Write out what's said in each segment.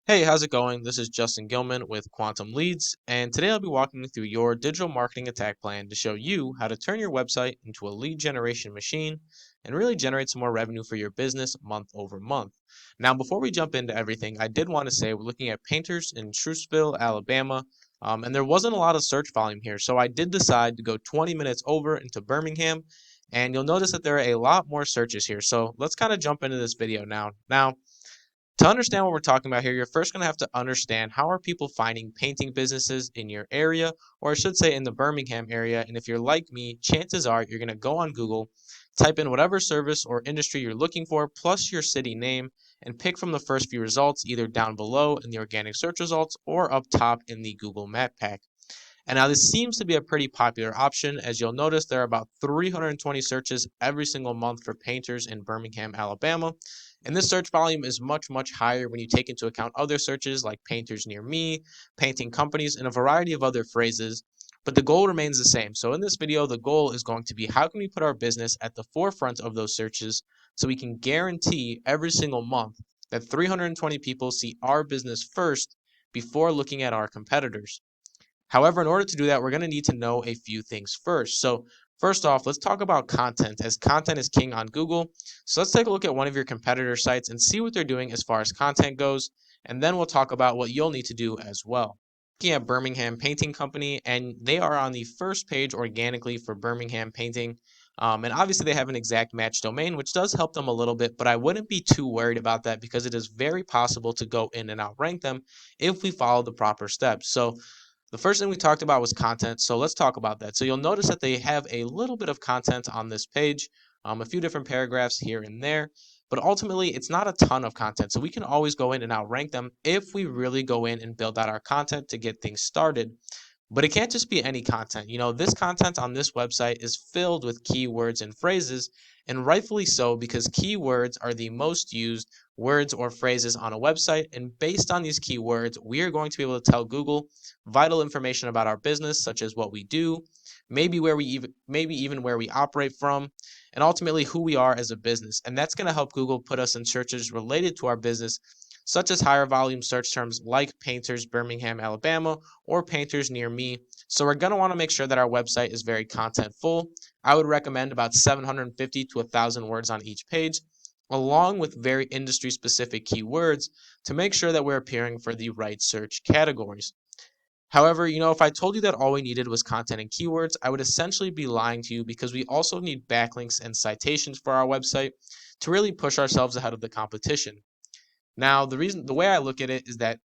Hey, how's it going? This is Justin Gilman with Quantum Leads, and today I'll be walking you through your digital marketing attack plan to show you how to turn your website into a lead generation machine and really generate some more revenue for your business month over month. Now, before we jump into everything, I did want to say we're looking at painters in Truthville, Alabama, and there wasn't a lot of search volume here, so I did decide to go 20 minutes over into Birmingham, and you'll notice that there are a lot more searches here. So let's kind of jump into this video now. To understand what we're talking about here, you're first going to have to understand how are people finding painting businesses in your area, or I should say in the Birmingham area. And if you're like me, chances are you're going to go on Google, type in whatever service or industry you're looking for, plus your city name, and pick from the first few results, either down below in the organic search results or up top in the Google Map Pack. And now this seems to be a pretty popular option. As you'll notice, there are about 320 searches every single month for painters in Birmingham, Alabama. And this search volume is much, much higher when you take into account other searches like painters near me, painting companies, and a variety of other phrases. But the goal remains the same. So in this video, the goal is going to be how can we put our business at the forefront of those searches so we can guarantee every single month that 320 people see our business first before looking at our competitors. However, in order to do that, we're going to need to know a few things first. So first off, let's talk about content, as content is king on Google. So let's take a look at one of your competitor sites and see what they're doing as far as content goes, and then we'll talk about what you'll need to do as well. Looking at Birmingham Painting Company, and they are on the first page organically for Birmingham Painting. And obviously, they have an exact match domain, which does help them a little bit, but I wouldn't be too worried about that because it is very possible to go in and outrank them if we follow the proper steps. So the first thing we talked about was content, so let's talk about that. So you'll notice that they have a little bit of content on this page, a few different paragraphs here and there, but ultimately it's not a ton of content. So we can always go in and outrank them if we really go in and build out our content to get things started. But it can't just be any content. This content on this website is filled with keywords and phrases, and rightfully so because keywords are the most used words or phrases on a website. And based on these keywords, we are going to be able to tell Google vital information about our business, such as what we do, maybe even where we operate from, and ultimately who we are as a business. And that's going to help Google put us in searches related to our business, such as higher volume search terms like painters Birmingham, Alabama, or painters near me. So we're going to want to make sure that our website is very content full. I would recommend about 750 to 1,000 words on each page, along with very industry specific keywords to make sure that we're appearing for the right search categories. However, if I told you that all we needed was content and keywords, I would essentially be lying to you because we also need backlinks and citations for our website to really push ourselves ahead of the competition. Now, the way I look at it is that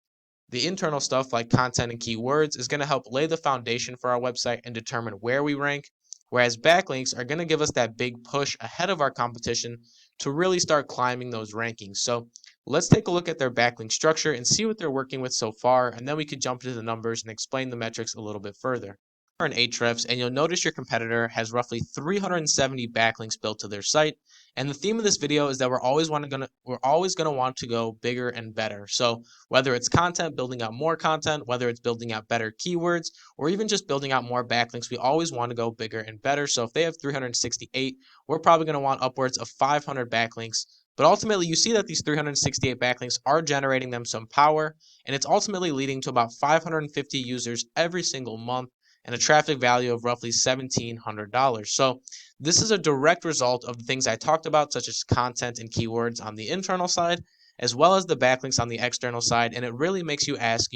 the internal stuff like content and keywords is going to help lay the foundation for our website and determine where we rank, whereas backlinks are going to give us that big push ahead of our competition to really start climbing those rankings. So let's take a look at their backlink structure and see what they're working with so far, and then we could jump into the numbers and explain the metrics a little bit further. An Ahrefs, and you'll notice your competitor has roughly 370 backlinks built to their site. And the theme of this video is that we're always gonna want to go bigger and better. So whether it's content, building out more content, whether it's building out better keywords, or even just building out more backlinks, we always want to go bigger and better. So if they have 368, we're probably going to want upwards of 500 backlinks. But ultimately, you see that these 368 backlinks are generating them some power, and it's ultimately leading to about 550 users every single month and a traffic value of roughly $1,700. So this is a direct result of the things I talked about, such as content and keywords on the internal side, as well as the backlinks on the external side. And it really makes you ask,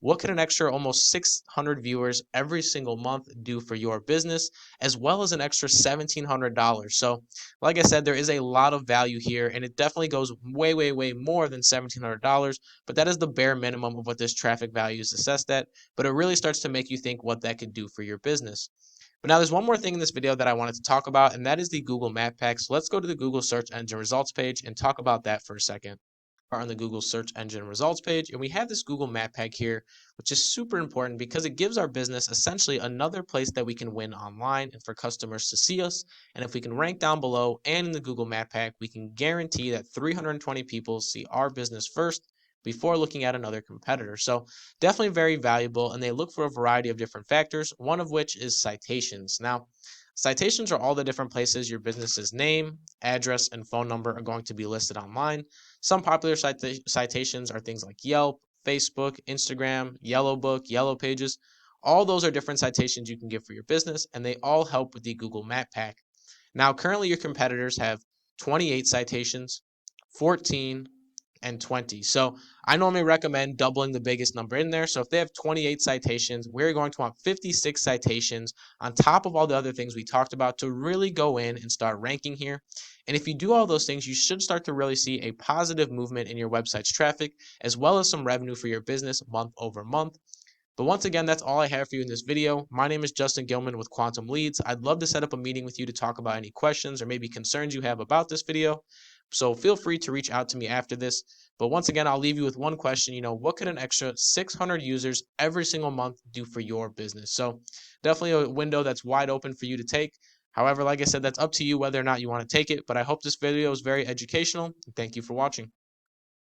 what could an extra almost 600 viewers every single month do for your business, as well as an extra $1,700? So like I said, there is a lot of value here, and it definitely goes way, way, way more than $1,700, but that is the bare minimum of what this traffic value is assessed at. But it really starts to make you think what that could do for your business. But now there's one more thing in this video that I wanted to talk about, and that is the Google Map Pack. So let's go to the Google search engine results page and talk about that for a second. Are on the Google search engine results page, and we have this Google Map Pack here, which is super important because it gives our business essentially another place that we can win online and for customers to see us. And if we can rank down below and in the Google Map Pack, we can guarantee that 320 people see our business first before looking at another competitor. So definitely very valuable, and they look for a variety of different factors, one of which is citations. Now, Citations are all the different places your business's name, address, and phone number are going to be listed online. Some popular citations are things like Yelp, Facebook, Instagram, Yellow Book, Yellow Pages. All those are different citations you can give for your business, and they all help with the Google Map Pack. Now, currently, your competitors have 28 citations, 14, and 20. So I normally recommend doubling the biggest number in there. So if they have 28 citations, we're going to want 56 citations on top of all the other things we talked about to really go in and start ranking here. And if you do all those things, you should start to really see a positive movement in your website's traffic, as well as some revenue for your business month over month. But once again, that's all I have for you in this video. My name is Justin Gilman with Quantum Leads. I'd love to set up a meeting with you to talk about any questions or maybe concerns you have about this video. So feel free to reach out to me after this. But once again, I'll leave you with one question. What could an extra 600 users every single month do for your business? So definitely a window that's wide open for you to take. However, like I said, that's up to you whether or not you want to take it. But I hope this video is very educational. Thank you for watching.